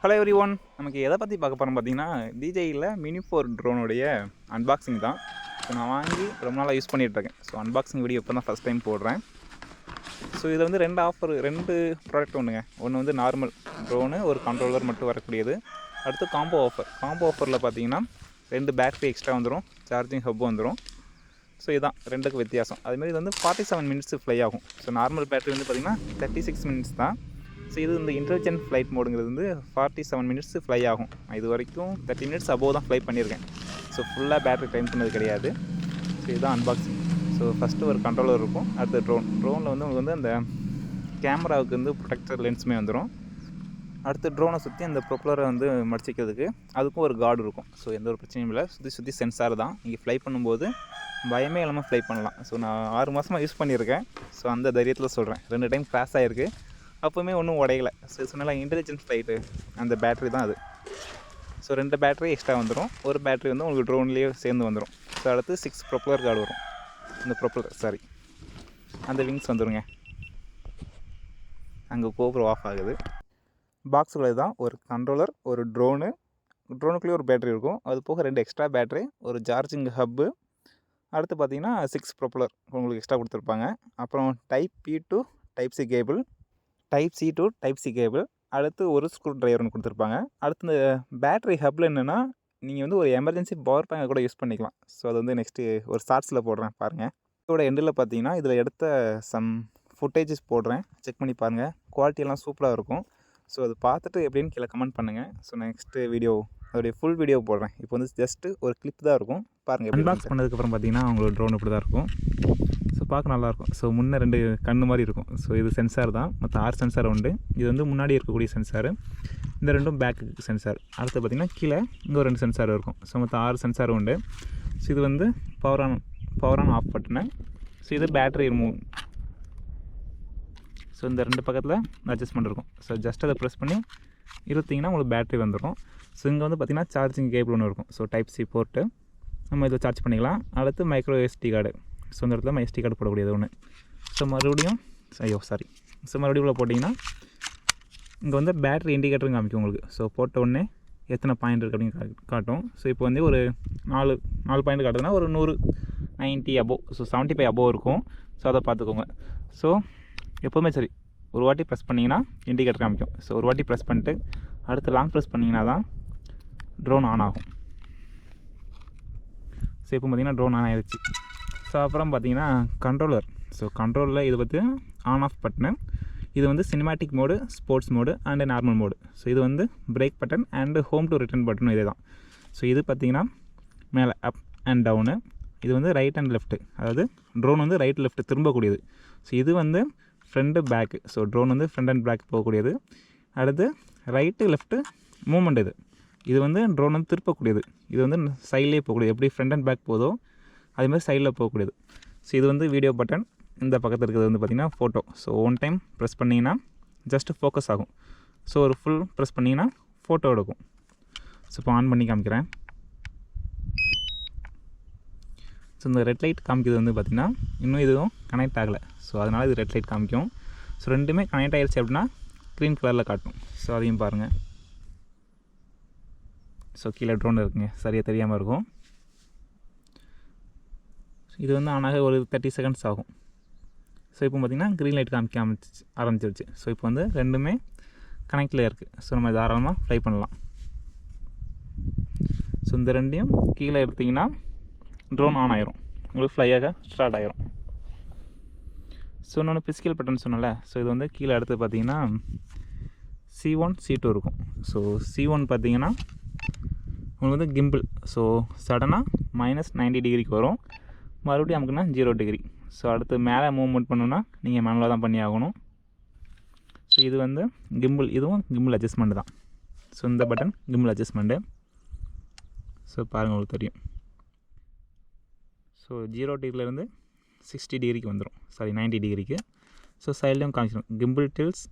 Hello every one. நமக்கு எதை பற்றி பார்க்க போகிறோம் பார்த்தீங்கன்னா, DJIயில் மினி 4 ட்ரோனுடைய அன்பாக்சிங் தான். ஸோ நான் வாங்கி ரொம்ப நாளாக யூஸ் பண்ணிகிட்ருக்கேன். ஸோ அன்பாக்சிங் வீடியோ இப்போ தான் ஃபஸ்ட் டைம் போடுறேன். ஸோ இதில் வந்து ரெண்டு ப்ராடக்ட் ஒன்றுங்க. ஒன்று வந்து நார்மல் ட்ரோனு, ஒரு கண்ட்ரோலர் மட்டும் வரக்கூடியது. அடுத்து காம்போ ஆஃபரில் பார்த்தீங்கன்னா 2 பேட்டரி எக்ஸ்ட்ரா வந்துடும், சார்ஜிங் ஹப் வந்துடும். ஸோ இதுதான் ரெண்டுக்கு வித்தியாசம். அதுமாரி இது வந்து 47 மினிட்ஸ் ஃப்ளை ஆகும். ஸோ நார்மல் பேட்டரி வந்து பார்த்திங்கன்னா 36 மினிட்ஸ் தான். ஸோ இது இந்த இன்டெலிஜென்ட் ஃப்ளைட் மோடுங்கிறது வந்து 47 மினிட்ஸ் ஃப்ளை ஆகும். இது வரைக்கும் 30 மினிட்ஸ் அபோவ் தான் ஃப்ளை பண்ணியிருக்கேன். ஸோ ஃபுல்லாக பேட்டரி டைம் பண்ணது கிடையாது. ஸோ இதுதான் அன்பாக்சிங். ஸோ ஃபஸ்ட்டு ஒரு கண்ட்ரோலர் இருக்கும், அடுத்து ட்ரோனில் வந்து உங்களுக்கு வந்து அந்த கேமராவுக்கு வந்து ப்ரொடெக்டர் லென்ஸுமே வந்துடும். அடுத்து ட்ரோனை சுற்றி அந்த ப்ரொப்பலரை வந்து மடிச்சிக்கிறதுக்கு அதுக்கும் ஒரு கார்டு இருக்கும். ஸோ எந்த ஒரு பிரச்சனையும் இல்லை. சுற்றி சென்சார் தான். நீங்கள் ஃப்ளை பண்ணும்போது பயமே இல்லாமல் ஃப்ளை பண்ணலாம். ஸோ நான் 6 மாதமாக யூஸ் பண்ணியிருக்கேன். ஸோ அந்த தைரியத்தில் சொல்கிறேன். 2 டைம் கிராஷ் ஆகிருக்கு, அப்போவுமே ஒன்றும் உடையலை. ஸோ சொன்னால இன்டெலிஜென்ட் ஃப்ளைட்டு அந்த பேட்ரி தான் அது. ஸோ 2 பேட்டரி எக்ஸ்ட்ரா வந்துடும். ஒரு பேட்டரி வந்து உங்களுக்கு ட்ரோன்லேயே சேர்ந்து வந்துடும். ஸோ அடுத்து 6 ப்ரொப்பலர் கார்டு வரும். அந்த விங்ஸ் வந்துடுங்க. அங்கே கோப்ரோ ஆஃப் ஆகுது. பாக்ஸுக்குள்ளே தான் ஒரு கண்ட்ரோலர், ஒரு ட்ரோனுக்குள்ளேயே ஒரு பேட்டரி இருக்கும். அது போக 2 எக்ஸ்ட்ரா பேட்டரி, ஒரு சார்ஜிங் ஹப்பு, அடுத்து பார்த்தீங்கன்னா 6 ப்ரொப்பலர் உங்களுக்கு எக்ஸ்ட்ரா கொடுத்துருப்பாங்க. அப்புறம் type B to type C cable, type C to type C cable, அடுத்து ஒரு ஸ்க்ரூ ட்ரைவர் ஒன்று கொடுத்துருப்பாங்க. அடுத்து இந்த பேட்டரி ஹப்பில் என்னென்னா, நீங்கள் வந்து ஒரு எமர்ஜென்சி பவர் பேங்கை கூட யூஸ் பண்ணிக்கலாம். ஸோ அது வந்து நெக்ஸ்ட்டு ஒரு ஷார்ட்ஸில் போடுறேன் பாருங்கள். இதோட எண்டில் பார்த்தீங்கன்னா இதில் எடுத்த சம் ஃபுட்டேஜஸ் போடுறேன், செக் பண்ணி பாருங்கள். குவாலிட்டியெல்லாம் சூப்பராக இருக்கும். ஸோ அது பார்த்துட்டு எப்படின்னு கீழே கமெண்ட் பண்ணுங்கள். ஸோ நெக்ஸ்ட்டு வீடியோ அதோடைய ஃபுல் வீடியோ போடுறேன். இப்போ வந்து ஜஸ்ட்டு ஒரு கிளிப் தான் இருக்கும் பாருங்கள். அன்பாக்ஸ் பண்ணதுக்கப்புறம் பார்த்தீங்கன்னா அவங்களோட ட்ரோன் இப்படி தான் இருக்கும். ஸோ பார்க்க நல்லாயிருக்கும். ஸோ முன்னே 2 கண்ணு மாதிரி இருக்கும். ஸோ இது சென்சார் தான். மற்ற 6 சென்சார் உண்டு. இது வந்து முன்னாடி இருக்கக்கூடிய சென்சார், இந்த 2ம் பேக்கு சென்சார். அடுத்து பார்த்திங்கன்னா கீழே இங்கே 2 சென்சார் இருக்கும். ஸோ மற்ற 6 சென்சார் உண்டு. ஸோ இது வந்து power on off button. So இது பேட்டரி ரிமூவ். ஸோ இந்த 2 பக்கத்தில் அட்ஜஸ்ட்மெண்ட் இருக்கும். ஸோ ஜஸ்ட் அதை ப்ரெஸ் பண்ணி இழுத்திங்கன்னா உங்களுக்கு பேட்டரி வந்துடும். ஸோ இங்கே வந்து பார்த்திங்கன்னா சார்ஜிங் கேபிள் ஒன்று இருக்கும். ஸோ டைப் சி போர்ட்டு நம்ம இதில் சார்ஜ் பண்ணிக்கலாம். அடுத்து மைக்ரோ எஸ்டி கார்டு. ஸோ இந்த இடத்துல எஸ்டி கார்டு போடக்கூடியது ஒன்று. ஸோ மறுபடியும் உள்ள போட்டிங்கன்னா இங்கே வந்து பேட்டரி இண்டிகேட்டரும் காமிக்கும் உங்களுக்கு. ஸோ போட்ட உடனே எத்தனை பாயிண்ட் இருக்குது அப்படின்னு காட்டும். ஸோ இப்போ வந்து ஒரு 4 பாயிண்ட் காட்டுதுன்னா ஒரு 190 அபோவ், ஸோ 75 அபோவ் இருக்கும். ஸோ அதை பார்த்துக்கோங்க. ஸோ எப்போவுமே சரி, ஒரு வாட்டி ப்ரெஸ் பண்ணிங்கன்னா இண்டிகேட்டர் காமிக்கும். ஸோ ஒரு வாட்டி ப்ரெஸ் பண்ணிட்டு அடுத்து லாங் ப்ரெஸ் பண்ணிங்கன்னா தான் ட்ரோன் ஆன் ஆகும். ஸோ இப்போ பார்த்திங்கன்னா ட்ரோன் ஆன் ஆகிடுச்சு. ஸோ அப்புறம் பார்த்திங்கன்னா கண்ட்ரோலர். ஸோ கண்ட்ரோலில் இது பார்த்து ஆன் ஆஃப் பட்டனு. இது வந்து cinematic mode, sports mode and normal mode. So இது வந்து brake button and home to return பட்டனும் இதே தான். ஸோ இது பார்த்திங்கன்னா மேலே அப் அண்ட் டவுனு. இது வந்து ரைட் அண்ட் லெஃப்ட்டு, அதாவது ட்ரோன் வந்து ரைட் லெஃப்ட்டு திரும்பக்கூடியது. ஸோ இது வந்து ஃப்ரண்ட்டு பேக்கு. ஸோ ட்ரோன் வந்து ஃப்ரண்ட் அண்ட் பேக் போகக்கூடியது. அடுத்து ரைட்டு லெஃப்ட்டு மூமெண்ட். இது வந்து ட்ரோன் வந்து திருப்பக்கூடியது. இது வந்து சைட்லேயே போகக்கூடியது. எப்படி ஃப்ரண்ட் அண்ட் பேக் போதோ அதேமாதிரி சைடில் போகக்கூடியது. ஸோ இது வந்து வீடியோ பட்டன். இந்த பக்கத்தில் இருக்கிறது வந்து பார்த்திங்கன்னா ஃபோட்டோ. ஸோ 1 டைம் ப்ரெஸ் பண்ணிங்கன்னா ஜஸ்ட்டு ஃபோக்கஸ் ஆகும். ஸோ ஒரு ஃபுல் ப்ரெஸ் பண்ணிங்கன்னா ஃபோட்டோ எடுக்கும். ஸோ இப்போ ஆன் பண்ணி காமிக்கிறேன். ஸோ இந்த ரெட் லைட் காமிக்கிறது வந்து பார்த்திங்கன்னா இன்னும் இதுவும் கனெக்ட் ஆகலை. ஸோ அதனால் இது ரெட் லைட் காமிக்கும். ஸோ 2மே கனெக்ட் ஆகிடுச்சு அப்படின்னா க்ரீன் கலரில் காட்டும். ஸோ அதையும் பாருங்கள். ஸோ கீழே ட்ரோன் இருக்குங்க, சரியாக தெரியாமல் இருக்கும். இது வந்து ஆனாக ஒரு 30 செகண்ட்ஸ் ஆகும். ஸோ இப்போ பார்த்திங்கன்னா க்ரீன் லைட் காமிக்க ஆரம்பிச்சிருச்சு. ஸோ இப்போ வந்து 2மே கனெக்டில் இருக்குது. ஸோ நம்ம தாராளமாக ஃப்ளை பண்ணலாம். ஸோ இந்த 2யும் கீழே எடுத்திங்கன்னா ட்ரோன் ஆன் ஆயிரும், உங்களுக்கு ஃப்ளையாக ஸ்டார்ட் ஆகிரும். ஸோ இன்னொன்று பிசிக்கல் பட்டன் சொன்னல. ஸோ இது வந்து கீழே அடுத்து பார்த்திங்கன்னா C1 C2 இருக்கும். ஸோ C1 பார்த்திங்கன்னா உங்களுக்கு வந்து கிம்பிள். ஸோ சடனாக -90 டிகிரிக்கு வரும், மறுபடியும் நமக்குன்னா 0 டிகிரி. ஸோ அடுத்து மேலே மூவ்மெண்ட் பண்ணணுன்னா நீங்கள் மேனுவலாக தான் பண்ணி ஆகணும். ஸோ இது வந்து கிம்பிள். இதுவும் கிம்பிள் அட்ஜஸ்ட்மெண்ட் தான். ஸோ இந்த பட்டன் கிம்பிள் அட்ஜஸ்ட்மெண்ட்டு. ஸோ பாருங்கள், உங்களுக்கு தெரியும். ஸோ 0 டிகிரிலேருந்து 60 டிகிரிக்கு வந்துடும், 90 டிகிரிக்கு. ஸோ சைட்லேயும் காமிச்சிடும் கிம்பிள் டில்ஸ்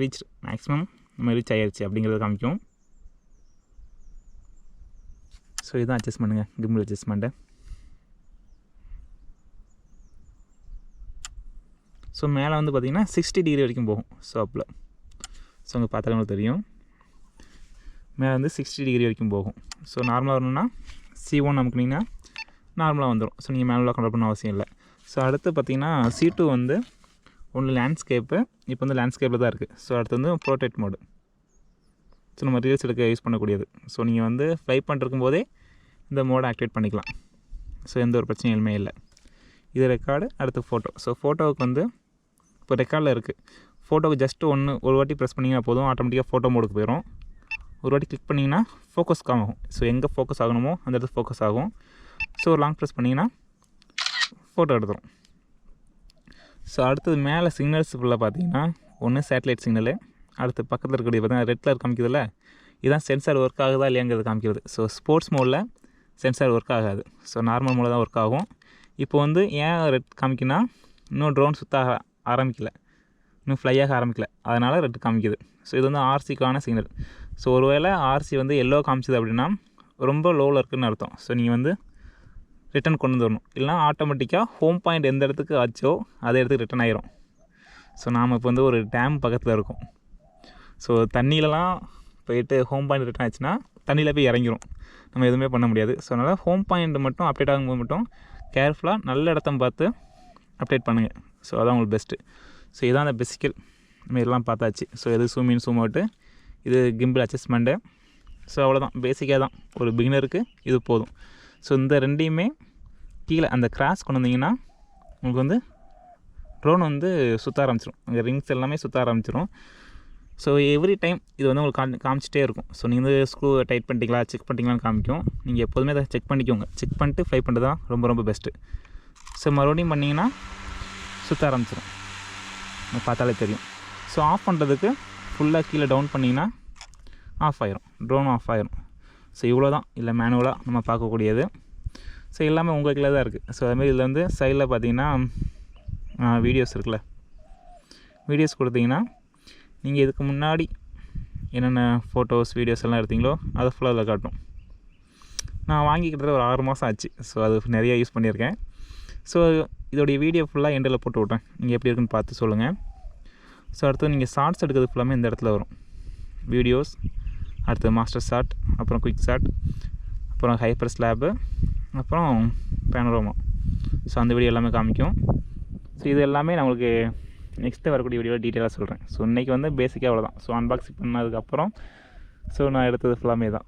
ரீச் மேக்ஸிமம் நம்ம ரீச் ஆகிடுச்சு அப்படிங்கிறத காமிக்கும். ஸோ இதுதான் அட்ஜஸ்ட்மெண்ட்டுங்க, கிம்பிள் அட்ஜஸ்ட்மெண்ட்டு. ஸோ மேலே வந்து பார்த்திங்கன்னா 60 டிகிரி வரைக்கும் போகும். ஸோ அப்பில் ஸோ அங்கே பார்த்தாலும் தெரியும். மேலே வந்து 60 டிகிரி வரைக்கும் போகும். ஸோ நார்மலாக வரணும்னா C1 அமுக்குனிங்கன்னா நார்மலாக வந்துடும். ஸோ நீங்கள் மேனுவலாக கண்ட்ரோல் பண்ண அவசியம் இல்லை. ஸோ அடுத்து பார்த்திங்கன்னா C2 வந்து ஒன்று லேண்ட்ஸ்கேப்பு, இப்போ வந்து லேண்ட்ஸ்கேப்பில் தான் இருக்குது. ஸோ அடுத்து வந்து ப்ரோர்ட்ரேட் மோடு. ஸோ நம்ம ரீல்ஸ் எடுக்க யூஸ் பண்ணக்கூடியது. ஸோ நீங்கள் வந்து ஃப்ளை பண்ணிருக்கும் போதே இந்த மோடை ஆக்டிவேட் பண்ணிக்கலாம். ஸோ எந்த ஒரு பிரச்சனையுமே இல்லை. இது ரெக்கார்டு, அடுத்து ஃபோட்டோ. ஸோ ஃபோட்டோவுக்கு வந்து இப்போ ரெக்கார்டில் இருக்குது. ஃபோட்டோவுக்கு ஜஸ்ட்டு ஒரு வாட்டி ப்ரெஸ் பண்ணிங்கன்னா போதும், ஆட்டோமேட்டிக்காக ஃபோட்டோ மோடுக்கு போயிடும். ஒரு வாட்டி கிளிக் பண்ணிங்கன்னா ஃபோக்கஸ்க்கு ஆகும். ஸோ எங்கே ஃபோக்கஸ் ஆகணுமோ அந்த இடத்துல ஃபோக்கஸ் ஆகும். ஸோ ஒரு லாங் ப்ரெஸ் பண்ணிங்கன்னா ஃபோட்டோ எடுத்துரும். ஸோ அடுத்தது மேலே சிக்னல்ஸ் ஃபுல்லாக பார்த்தீங்கன்னா ஒன்று சேட்டலைட் சிக்னலு, அடுத்து பக்கத்தில் இருக்கக்கூடிய பார்த்தீங்கன்னா ரெட் கலர் காமிக்கிறதுல இதுதான் சென்சார் ஒர்க் ஆகுதா இல்லையாங்கிறது காமிக்கிறது. ஸோ ஸ்போர்ட்ஸ் மோடில் சென்சார் ஒர்க் ஆகாது. ஸோ நார்மல் மோடில் தான் ஒர்க் ஆகும். இப்போ வந்து ஏன் ரெட் காமிக்குன்னா இன்னும் ட்ரோன் சுற்ற ஆரம்பிக்கலை, இன்னும் ஃப்ளை ஆக ஆரம்பிக்கலை, அதனால் ரெட் காமிக்குது. ஸோ இது வந்து ஆர்சிக்கான சிக்னல். ஸோ ஒருவேளை ஆர்சி வந்து எல்லோ காமிச்சிது அப்படின்னா ரொம்ப லோவில் இருக்குதுன்னு அர்த்தம். ஸோ நீங்கள் வந்து ரிட்டன் கொண்டு வரணும். இல்லைனா ஆட்டோமேட்டிக்காக ஹோம் பாயிண்ட் எந்த இடத்துக்கு ஆச்சோ அதே இடத்துக்கு ரிட்டன் ஆயிரும். ஸோ நாம் இப்போ வந்து ஒரு டேம் பக்கத்தில் இருக்கோம். ஸோ தண்ணியிலலாம் போயிட்டு ஹோம் பாயிண்ட் ரிட்டன் ஆச்சுன்னா தண்ணியில் போய் இறங்கிரும், நம்ம எதுவுமே பண்ண முடியாது. ஸோ அதனால் ஹோம் பாயிண்ட் மட்டும் அப்டேட் ஆகும்போது மட்டும் கேர்ஃபுல்லாக நல்ல இடத்த பார்த்து அப்டேட் பண்ணுங்கள். ஸோ அதான் உங்களுக்கு பெஸ்ட்டு. ஸோ இதான் அந்த பேசிக்கல் நம்ம இதெல்லாம் பார்த்தாச்சு. ஸோ எது ஜூம் இன் ஜூம் அவுட்டு, இது கிம்பிள் அட்ஜஸ்ட்மெண்ட்டு. ஸோ அவ்வளோதான், பேசிக்காக தான் ஒரு பிகினருக்கு இது போதும். ஸோ இந்த ரெண்டையுமே கீழே அந்த கிராஸ் கொண்டு வந்தீங்கன்னா உங்களுக்கு வந்து ட்ரோன் வந்து சுற்ற ஆரம்பிச்சிடும், அங்கே ரிங்ஸ் எல்லாமே சுற்ற ஆரம்பிச்சிடும். ஸோ எவ்ரி டைம் இது வந்து உங்களுக்கு காமிச்சிட்டே இருக்கும். ஸோ நீங்கள் வந்து ஸ்க்ரூ டைட் பண்ணிட்டீங்களா செக் பண்ணிட்டீங்களான்னு காமிக்கும். நீங்கள் எப்போதுமே அதை செக் பண்ணிக்கோங்க. செக் பண்ணிட்டு ஃப்ளை பண்ணுறது தான் ரொம்ப ரொம்ப பெஸ்ட்டு. ஸோ மறுபடியும் பண்ணிங்கன்னா சுற்ற ஆரம்பிச்சிடும், பார்த்தாலே தெரியும். ஸோ ஆஃப் பண்ணுறதுக்கு ஃபுல்லாக கீழே டவுன் பண்ணிங்கன்னா ஆஃப் ஆயிரும், ட்ரோன் ஆஃப் ஆயிரும். ஸோ இவ்வளோ தான் இல்லை மேனுவலாக நம்ம பார்க்கக்கூடியது. ஸோ எல்லாமே உங்கள் கீழே தான் இருக்குது. ஸோ அதுமாதிரி இதில் வந்து சைடில் பார்த்தீங்கன்னா வீடியோஸ் இருக்குல்ல, வீடியோஸ் கொடுத்தீங்கன்னா நீங்கள் இதுக்கு முன்னாடி என்னென்ன ஃபோட்டோஸ் வீடியோஸ் எல்லாம் எடுத்தீங்களோ அதை ஃபுல்லாக அதில் காட்டும். நான் வாங்கிக்கிட்டது ஒரு 6 மாதம் ஆச்சு. ஸோ அது நிறைய யூஸ் பண்ணியிருக்கேன். ஸோ இதோடைய வீடியோ ஃபுல்லாக எண்டில் போட்டு விட்டேன், நீங்கள் எப்படி இருக்குன்னு பார்த்து சொல்லுங்கள். ஸோ அடுத்து நீங்கள் ஷார்ட்ஸ் எடுக்கிறது ஃபுல்லாமே இந்த இடத்துல வரும். வீடியோஸ், அடுத்து மாஸ்டர் ஷாட், அப்புறம் குயிக் ஷாட், அப்புறம் ஹைப்பர் ஸ்லாப்பு, அப்புறம் பேனரோமா. ஸோ அந்த வீடியோ எல்லாமே காமிக்கும். ஸோ இது எல்லாமே நம்மளுக்கு நெக்ஸ்ட்டு வரக்கூடிய வீடியோவில் டீட்டெயிலாக சொல்கிறேன். ஸோ இன்றைக்கி வந்து பேசிக்காக அவ்வளோதான். ஸோ அன்பாக்சிங் பண்ணதுக்கப்புறம் ஸோ நான் எடுத்தது ஃபுல்லாமே தான்.